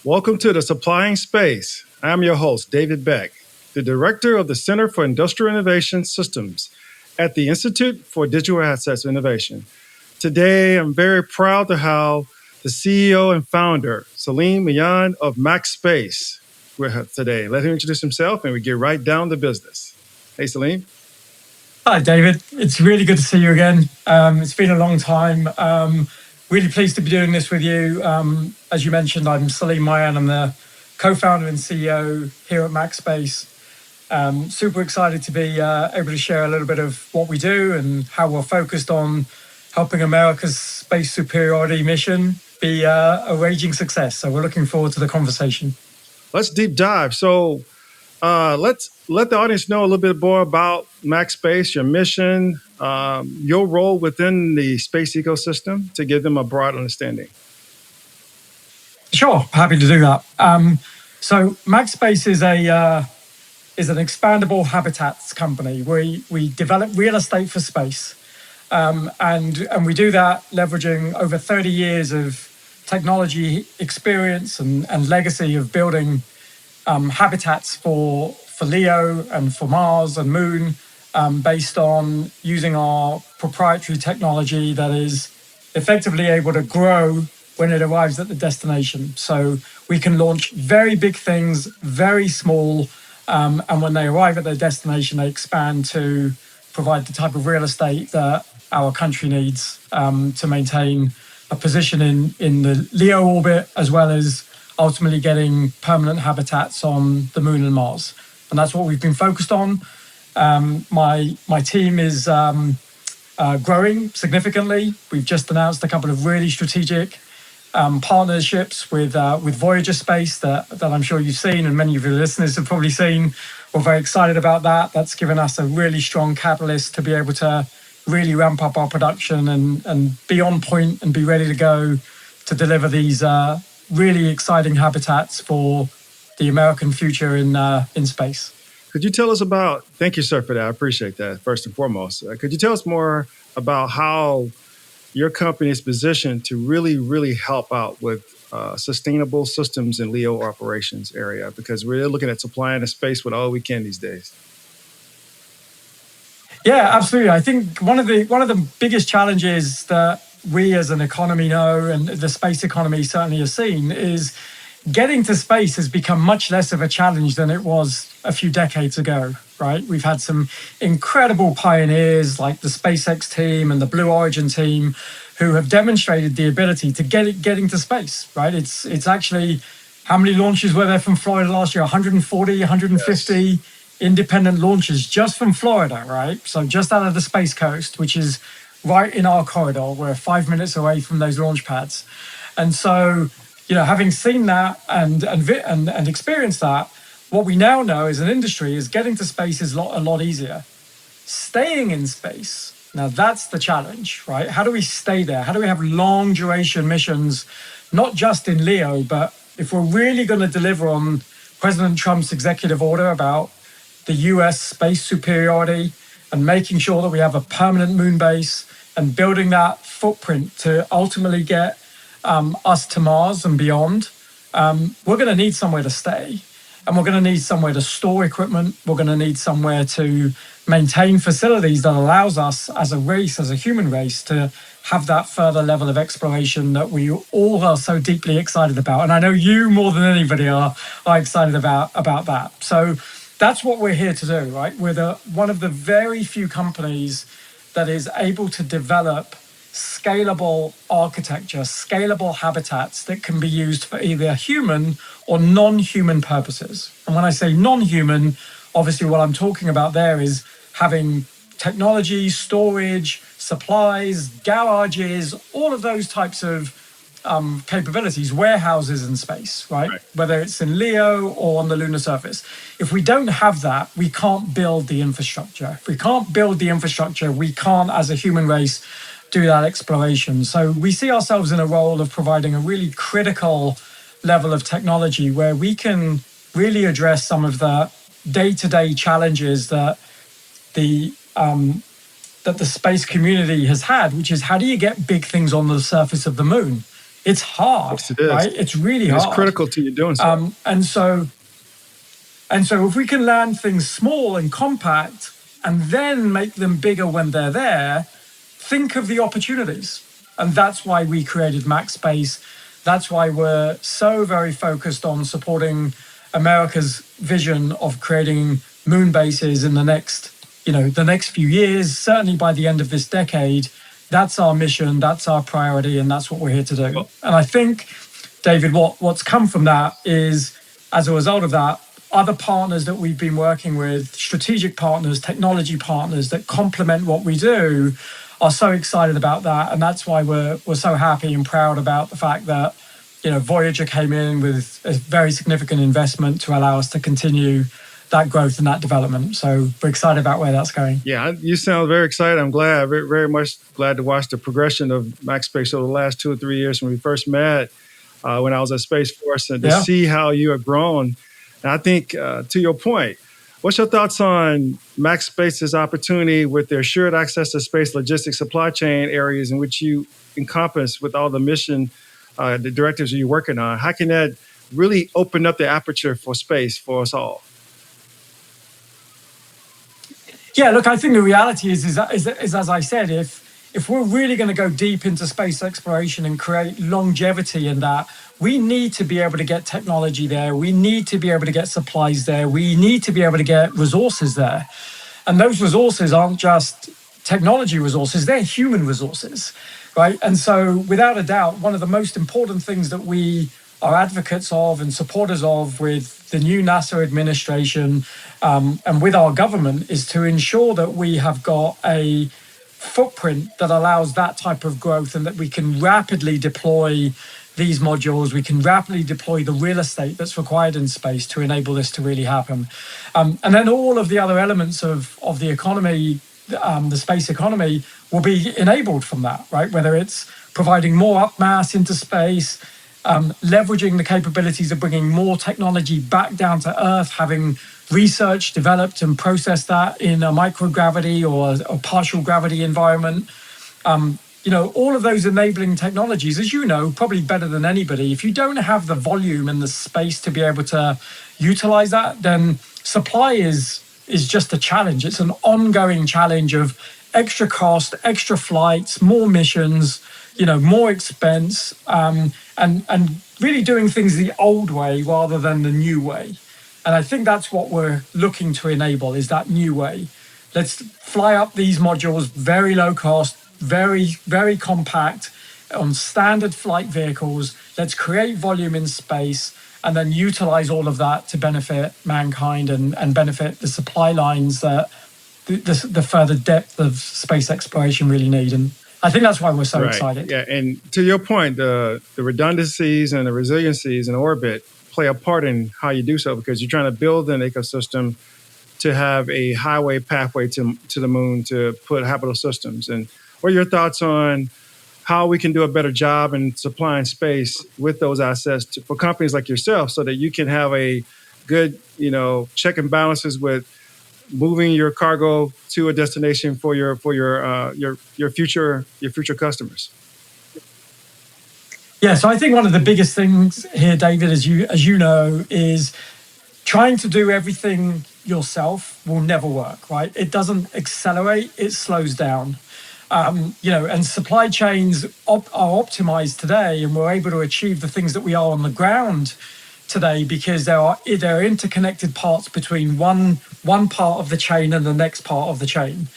Welcome to the Supplying Space. I'm your host, David Beck, the Director of the Center for Industrial Innovation Systems at the Institute for Digital Assets Innovation. Today, I'm very proud to have the CEO and founder, Saleem Miyan of MaxSpace, with us today. Let him introduce himself and we get right down to business. Hey, Saleem. Hi, David. It's really good to see you again. It's been a long time. Really pleased to be doing this with you. As you mentioned, I'm Saleem Miyan. I'm the co-founder and CEO here at MaxSpace. Super excited to be able to share a little bit of what we do and how we're focused on helping America's space superiority mission be a raging success. So we're looking forward to the conversation. Let's deep dive. So let's let the audience know a little bit more about MaxSpace, your mission, your role within the space ecosystem to give them a broad understanding. Sure, happy to do that. So MaxSpace is an expandable habitats company. We develop real estate for space, and we do that leveraging over 30 years of technology experience and legacy of building habitats for LEO and for Mars and Moon, based on using our proprietary technology that is effectively able to grow when it arrives at the destination. So we can launch very big things, very small, and when they arrive at their destination, they expand to provide the type of real estate that our country needs to maintain a position in the LEO orbit, as well as ultimately getting permanent habitats on the Moon and Mars. And that's what we've been focused on. My team is growing significantly. We've just announced a couple of really strategic partnerships with Voyager Space that I'm sure you've seen, and many of your listeners have probably seen. We're very excited about that. That's given us a really strong catalyst to be able to really ramp up our production and be on point and be ready to go to deliver these really exciting habitats for the American future in space. Could you tell us about, thank you, sir, for that. I appreciate that, first and foremost. Could you tell us more about how your company is positioned to really help out with sustainable systems in LEO operations area? Because we're looking at supplying the space with all we can these days. Yeah, absolutely. I think one of the biggest challenges that we as an economy know, and the space economy certainly has seen, is getting to space has become much less of a challenge than it was a few decades ago, right? We've had some incredible pioneers like the SpaceX team and the Blue Origin team who have demonstrated the ability to getting to space, right? It's actually, how many launches were there from Florida last year? 140, 150 yes. Independent launches just from Florida, right? So just out of the Space Coast, which is right in our corridor. We're 5 minutes away from those launch pads. And so, having seen that and experienced that, what we now know as an industry is getting to space is a lot easier. Staying in space, now that's the challenge, right? How do we stay there? How do we have long duration missions, not just in LEO, but if we're really going to deliver on President Trump's executive order about the US space superiority and making sure that we have a permanent moon base and building that footprint to ultimately get us to Mars and beyond, we're going to need somewhere to stay. And we're going to need somewhere to store equipment. We're going to need somewhere to maintain facilities that allows us as a race, as a human race, to have that further level of exploration that we all are so deeply excited about. And I know you more than anybody are excited about that. So that's what we're here to do, right? We're one of the very few companies that is able to develop scalable architecture, scalable habitats that can be used for either human or non-human purposes. And when I say non-human, obviously what I'm talking about there is having technology, storage, supplies, garages, all of those types of capabilities, warehouses in space, right? Whether it's in LEO or on the lunar surface. If we don't have that, we can't build the infrastructure. If we can't build the infrastructure, we can't, as a human race, do that exploration. So we see ourselves in a role of providing a really critical level of technology where we can really address some of the day-to-day challenges that the space community has had, which is how do you get big things on the surface of the moon? it's hard, Yes, it is. right? It's really And it's hard. critical to you doing so. And so if we can land things small and compact and then make them bigger when they're there, think of the opportunities. And that's why we created MaxSpace. That's why we're so very focused on supporting America's vision of creating moon bases in the next few years, certainly by the end of this decade. That's our mission, that's our priority, and that's what we're here to do. And I think, David, what's come from that is, as a result of that, other partners that we've been working with, strategic partners, technology partners that complement what we do, are so excited about that. And that's why we're so happy and proud about the fact that Voyager came in with a very significant investment to allow us to continue that growth and that development. So we're excited about where that's going. Yeah, you sound very excited. I'm glad, very, very much glad to watch the progression of MaxSpace over the last 2 or 3 years when we first met, when I was at Space Force, and to see how you have grown. And I think, to your point, what's your thoughts on MaxSpace's opportunity with their assured access to space logistics supply chain areas in which you encompass with all the mission, the directives you're working on? How can that really open up the aperture for space for us all? Yeah, look, I think the reality is as I said, if we're really going to go deep into space exploration and create longevity in that, we need to be able to get technology there. We need to be able to get supplies there. We need to be able to get resources there. And those resources aren't just technology resources, they're human resources, right? And so without a doubt, one of the most important things that we are advocates of and supporters of with the new NASA administration and with our government is to ensure that we have got a footprint that allows that type of growth and that we can rapidly deploy these modules, we can rapidly deploy the real estate that's required in space to enable this to really happen. And then all of the other elements of the economy, the space economy, will be enabled from that, right? Whether it's providing more upmass into space, leveraging the capabilities of bringing more technology back down to Earth, having research developed and processed that in a microgravity or a partial gravity environment. All of those enabling technologies, as you know, probably better than anybody, if you don't have the volume and the space to be able to utilize that, then supply is just a challenge. It's an ongoing challenge of extra cost, extra flights, more missions, more expense, and really doing things the old way rather than the new way. And I think that's what we're looking to enable, is that new way. Let's fly up these modules, very low cost, very, very compact, on standard flight vehicles. Let's create volume in space and then utilize all of that to benefit mankind and benefit the supply lines that the further depth of space exploration really need. And I think that's why we're so excited. Yeah, and to your point, the redundancies and the resiliencies in orbit play a part in how you do so, because you're trying to build an ecosystem to have a highway pathway to the moon to put habitable systems. And what are your thoughts on how we can do a better job in supplying space with those assets for companies like yourself, so that you can have a good, check and balances with moving your cargo to a destination for your future customers? Yeah, so I think one of the biggest things here, David, as you know, is trying to do everything yourself will never work, right? It doesn't accelerate, it slows down. And supply chains are optimized today, and we're able to achieve the things that we are on the ground today because there are interconnected parts between one part of the chain and the next part of the chain.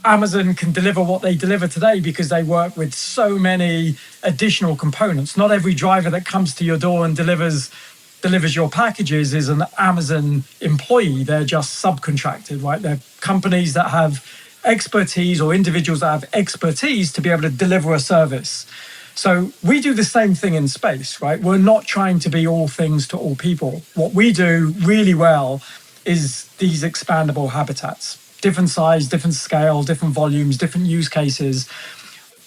Amazon can deliver what they deliver today because they work with so many additional components. Not every driver that comes to your door and delivers your packages is an Amazon employee. They're just subcontracted, right? They're companies that have expertise or individuals that have expertise to be able to deliver a service. So we do the same thing in space, right? We're not trying to be all things to all people. What we do really well is these expandable habitats, different size, different scale, different volumes, different use cases.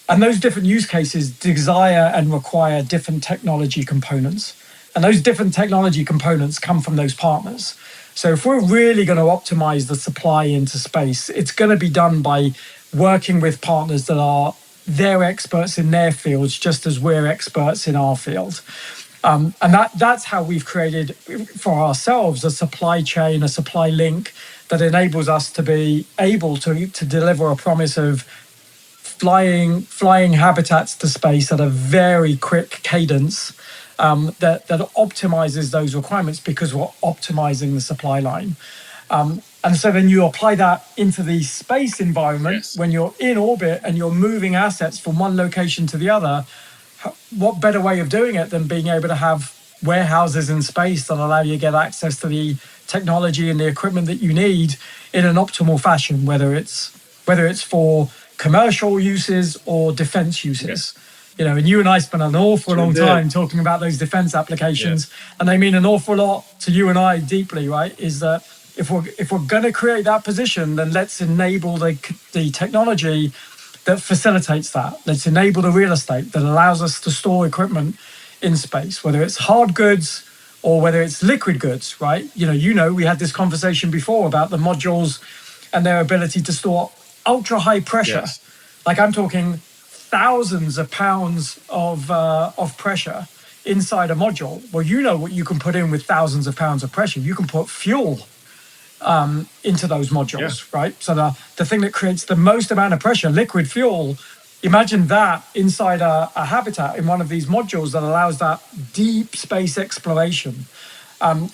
And those different use cases desire and require different technology components. And those different technology components come from those partners. So if we're really going to optimize the supply into space, it's going to be done by working with partners that are they're experts in their fields just as we're experts in our field. And that's how we've created for ourselves a supply chain, a supply link that enables us to be able to deliver a promise of flying habitats to space at a very quick cadence, that optimizes those requirements because we're optimizing the supply line. And so then you apply that into the space environment. Yes. When you're in orbit and you're moving assets from one location to the other. What better way of doing it than being able to have warehouses in space that allow you to get access to the technology and the equipment that you need in an optimal fashion, whether it's for commercial uses or defense uses. Yeah. And you and I spent an awful long time talking about those defense applications, and they mean an awful lot to you and I deeply, right? Is that if we're going to create that position, then let's enable the technology that facilitates that. Let's enable the real estate that allows us to store equipment in space, whether it's hard goods or whether it's liquid goods, right? We had this conversation before about the modules and their ability to store ultra high pressure. Yes. Like I'm talking thousands of pounds of pressure inside a module. Well, what you can put in with thousands of pounds of pressure. You can put fuel into those modules, right? So the thing that creates the most amount of pressure, liquid fuel, imagine that inside a habitat in one of these modules that allows that deep space exploration,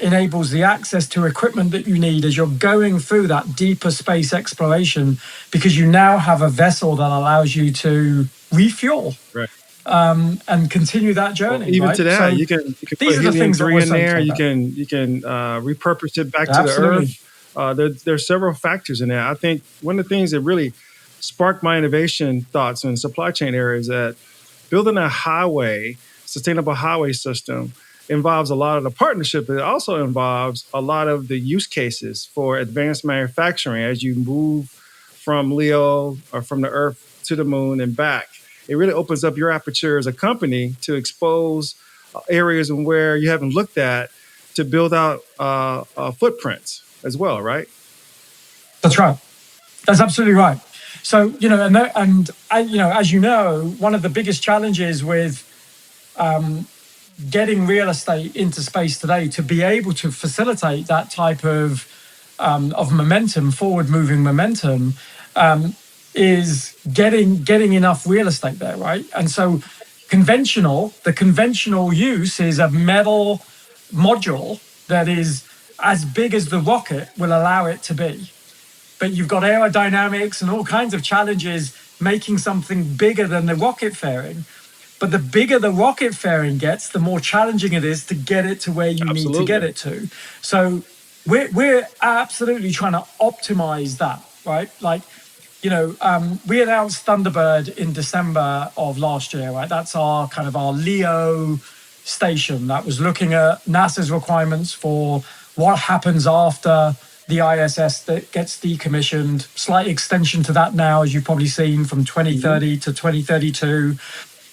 enables the access to equipment that you need as you're going through that deeper space exploration, because you now have a vessel that allows you to refuel. Right. And continue that journey. Well, even right? to that, So you can put these are the things that helium-3 in we're there. saying You can repurpose it back to Absolutely. the Earth. There's several factors in there. I think one of the things that really sparked my innovation thoughts in supply chain areas that building a sustainable highway system involves a lot of the partnership, but it also involves a lot of the use cases for advanced manufacturing as you move from LEO or from the Earth to the moon and back. It really opens up your aperture as a company to expose areas in where you haven't looked at to build out footprints as well, right? That's right. That's absolutely right. So, as you know, one of the biggest challenges with getting real estate into space today to be able to facilitate that type of momentum, forward-moving momentum, is getting enough real estate there, right? And so the conventional use is a metal module that is as big as the rocket will allow it to be. But you've got aerodynamics and all kinds of challenges making something bigger than the rocket fairing. But the bigger the rocket fairing gets, the more challenging it is to get it to where you need to get it to. So we're absolutely trying to optimize that, right? Like, we announced Thunderbird in December of last year, right? That's our LEO station that was looking at NASA's requirements for what happens after the ISS that gets decommissioned. Slight extension to that now, as you've probably seen, from 2030 to 2032,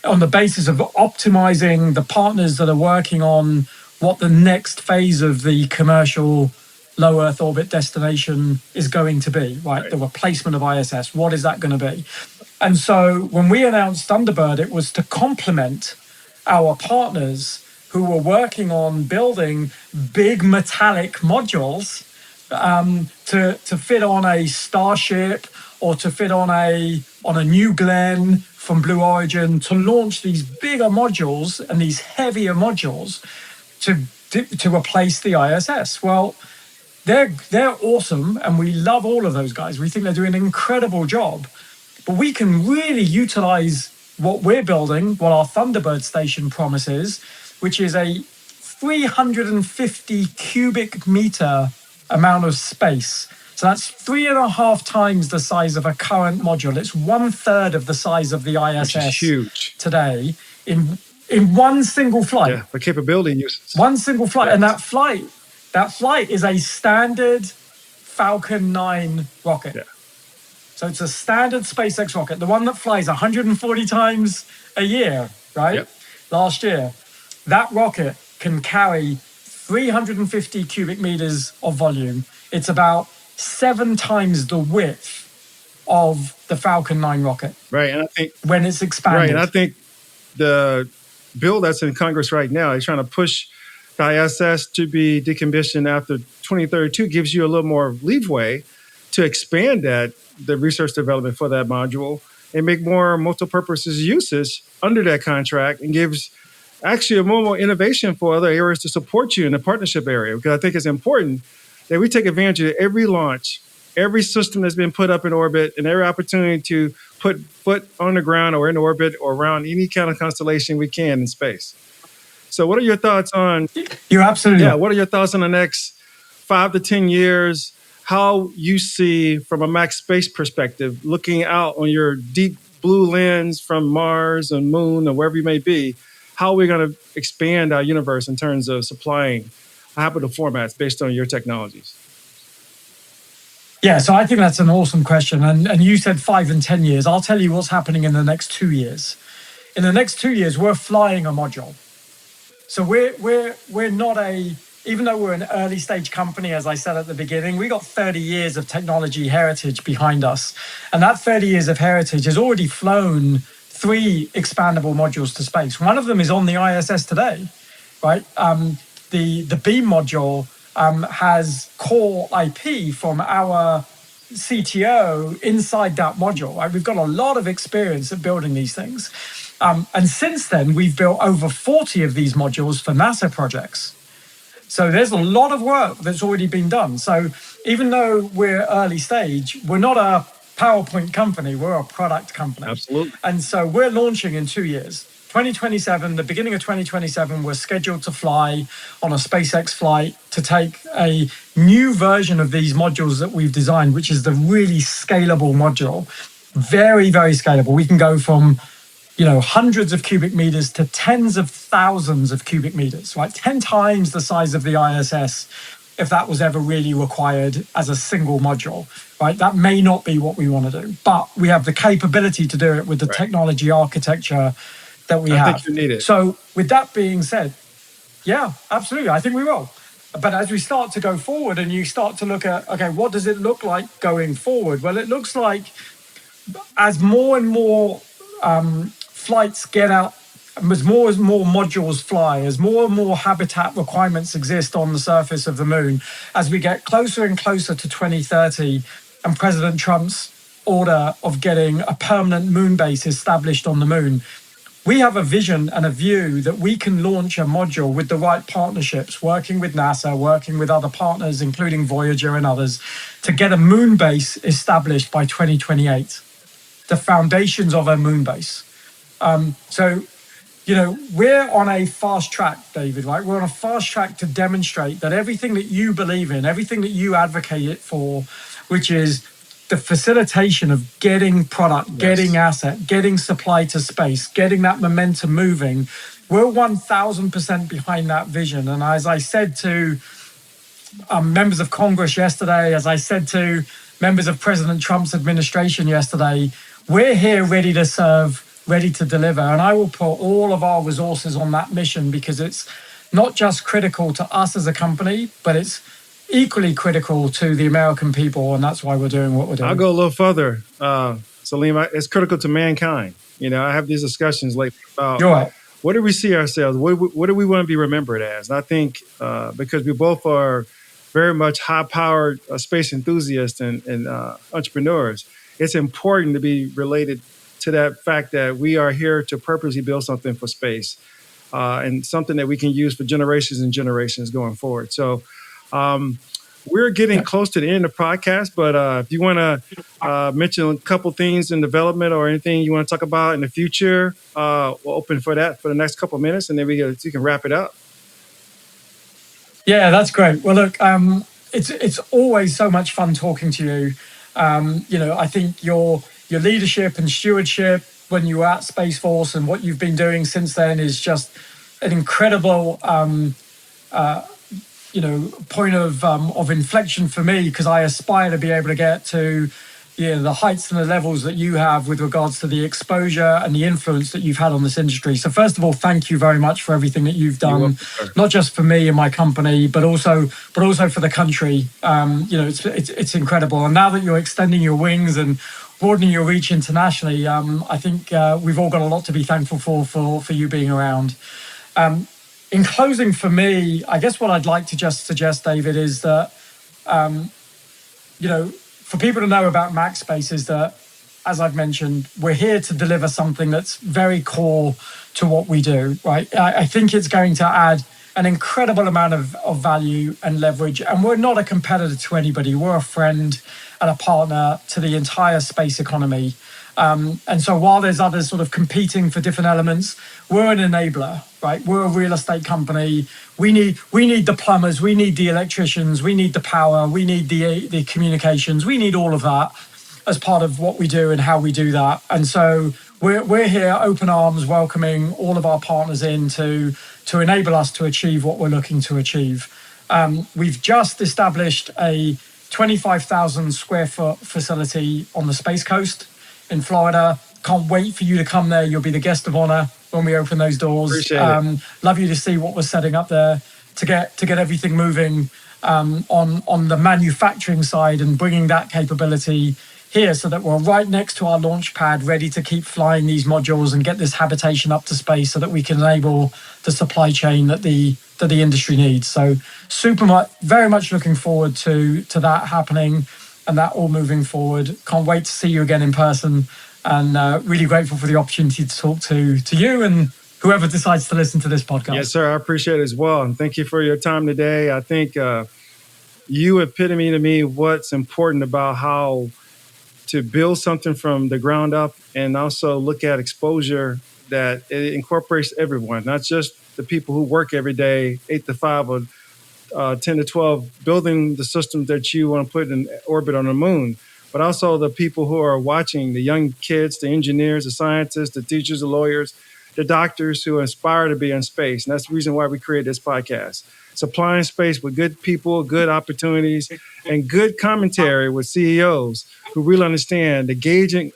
on the basis of optimizing the partners that are working on what the next phase of the commercial low Earth orbit destination is going to be, right? The replacement of ISS. What is that going to be? And so when we announced Thunderbird, it was to complement our partners who were working on building big metallic modules to fit on a Starship or to fit on a New Glenn from Blue Origin, to launch these bigger modules and these heavier modules to replace the ISS. Well, they're awesome, and we love all of those guys. We think they're doing an incredible job. But we can really utilize what we're building, what our Thunderbird station promises, which is a 350 cubic meter amount of space. So that's 3.5 times the size of a current module. It's 1/3 of the size of the ISS, which is huge today, in one single flight. Yeah, for capability uses. One single flight. Yes. And that flight is a standard Falcon 9 rocket. Yeah. So it's a standard SpaceX rocket, the one that flies 140 times a year, right? Yep. Last year. That rocket can carry 350 cubic meters of volume. It's about 7 times the width of the Falcon 9 rocket. Right. And I think when it's expanded. Right. And I think the bill that's in Congress right now is trying to push the ISS to be decommissioned after 2032 gives you a little more leeway to expand the research development for that module and make more multi-purpose uses under that contract, and gives actually a more innovation for other areas to support you in the partnership area. Because I think it's important that we take advantage of every launch, every system that's been put up in orbit, and every opportunity to put foot on the ground or in orbit or around any kind of constellation we can in space. So what are your thoughts on... You're absolutely right. What are your thoughts on the next 5 to 10 years, how you see from a max space perspective, looking out on your deep blue lens from Mars and Moon or wherever you may be, how are we going to expand our universe in terms of supplying habitable formats based on your technologies? Yeah, so I think that's an awesome question. And you said 5 and 10 years. I'll tell you what's happening in the next 2 years. In the next 2 years, we're flying a module. So we're not even though we're an early stage company, as I said at the beginning, we got 30 years of technology heritage behind us. And that 30 years of heritage has already flown 3 expandable modules to space. One of them is on the ISS today, right? The beam module has core IP from our CTO inside that module. Right? We've got a lot of experience at building these things. And since then, we've built over 40 of these modules for NASA projects. So there's a lot of work that's already been done. So even though we're early stage, we're not a PowerPoint company, we're a product company. Absolutely. And so we're launching in 2 years. 2027, the beginning of 2027, we're scheduled to fly on a SpaceX flight to take a new version of these modules that we've designed, which is the really scalable module. Very, very scalable. We can go from hundreds of cubic meters to tens of thousands of cubic meters, right? 10 times the size of the ISS, if that was ever really required as a single module, right? That may not be what we want to do, but we have the capability to do it with the technology architecture that we have. I think you need it. So with that being said, yeah, absolutely. I think we will. But as we start to go forward and you start to look at, okay, what does it look like going forward? Well, it looks like as more and more flights get out, as more modules fly, as more habitat requirements exist on the surface of the moon, as we get closer and closer to 2030 and President Trump's order of getting a permanent moon base established on the moon, we have a vision and a view that we can launch a module with the right partnerships, working with NASA, working with other partners, including Voyager and others, to get a moon base established by 2028, the foundations of a moon base. So, we're on a fast track, David, right? We're on a fast track to demonstrate that everything that you believe in, everything that you advocate for, which is the facilitation of getting product, getting asset, getting supply to space, getting that momentum moving, we're 1000% behind that vision. And as I said to members of Congress yesterday, as I said to members of President Trump's administration yesterday, we're here ready to serve, ready to deliver. And I will put all of our resources on that mission because it's not just critical to us as a company, but it's equally critical to the American people. And that's why we're doing what we're doing. I'll go a little further, Saleem. It's critical to mankind. I have these discussions lately about what do we see ourselves? What do we want to be remembered as? And I think because we both are very much high-powered space enthusiasts and entrepreneurs, it's important to be related to that fact that we are here to purposely build something for space and something that we can use for generations and generations going forward. So we're getting close to the end of the podcast, but if you want to mention a couple things in development or anything you want to talk about in the future, we'll open for that for the next couple of minutes, and then you can wrap it up. Yeah, that's great. Well, look, it's always so much fun talking to you. I think your leadership and stewardship when you were at Space Force and what you've been doing since then is just an incredible, point of inflection for me, because I aspire to be able to get to, the heights and the levels that you have with regards to the exposure and the influence that you've had on this industry. So first of all, thank you very much for everything that you've done, welcome, not just for me and my company, but also for the country. It's incredible. And now that you're extending your wings and broadening your reach internationally, I think we've all got a lot to be thankful for you being around. In closing, for me, I guess what I'd like to just suggest, David, is that for people to know about MaxSpace is that, as I've mentioned, we're here to deliver something that's very core to what we do, right? I think it's going to add an incredible amount of value and leverage. And we're not a competitor to anybody. We're a friend and a partner to the entire space economy. And so while there's others sort of competing for different elements, we're an enabler, right? We're a real estate company. We need the plumbers, we need the electricians, we need the power, we need the communications, we need all of that as part of what we do and how we do that. And so we're here, open arms, welcoming all of our partners in to enable us to achieve what we're looking to achieve. We've just established a 25,000 square foot facility on the Space Coast in Florida. Can't wait for you to come there. You'll be the guest of honor when we open those doors. Appreciate it. Love you to see what we're setting up there to get everything moving on the manufacturing side and bringing that capability here so that we're right next to our launch pad, ready to keep flying these modules and get this habitation up to space so that we can enable the supply chain that the industry needs. So very much looking forward to that happening and that all moving forward. Can't wait to see you again in person, and really grateful for the opportunity to talk to you and whoever decides to listen to this podcast. Yes, sir. I appreciate it as well. And thank you for your time today. I think you epitome to me what's important about how to build something from the ground up and also look at exposure that it incorporates everyone, not just the people who work every day, 8 to 5 or 10 to 12, building the systems that you want to put in orbit on the moon, but also the people who are watching, the young kids, the engineers, the scientists, the teachers, the lawyers, the doctors who aspire to be in space. And that's the reason why we created this podcast. Supplying space with good people, good opportunities, and good commentary with CEOs who really understand the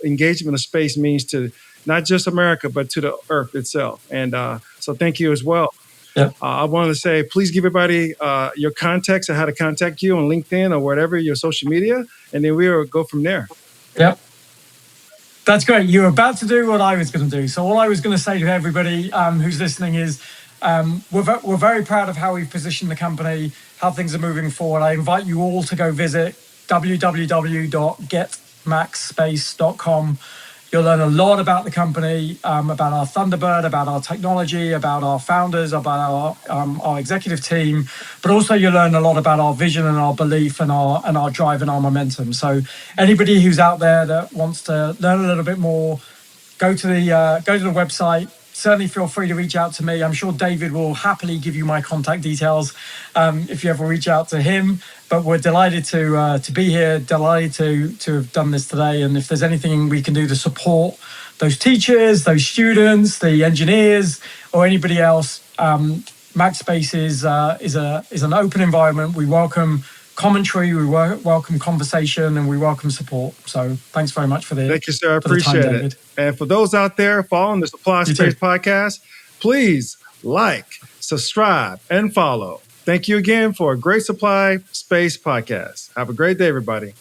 engagement of space means to not just America, but to the Earth itself. And so thank you as well. Yep. I wanted to say, please give everybody your contacts and how to contact you on LinkedIn or whatever, your social media, and then we'll go from there. Yep. That's great. You're about to do what I was going to do. So all I was going to say to everybody who's listening is we're very proud of how we've positioned the company, how things are moving forward. I invite you all to go visit www.getmaxspace.com. You'll learn a lot about the company, about our Thunderbird, about our technology, about our founders, about our executive team, but also you'll learn a lot about our vision and our belief and our drive and our momentum. So anybody who's out there that wants to learn a little bit more, go to the website. Certainly feel free to reach out to me. I'm sure David will happily give you my contact details if you ever reach out to him. But we're delighted to be here, delighted to have done this today. And if there's anything we can do to support those teachers, those students, the engineers, or anybody else, MaxSpace is an open environment. We welcome commentary, we welcome conversation, and we welcome support. So thanks very much for the Thank you, sir. I appreciate it. And for those out there following the Supply Space podcast, please like, subscribe, and follow. Thank you again for a great Supply Space podcast. Have a great day, everybody.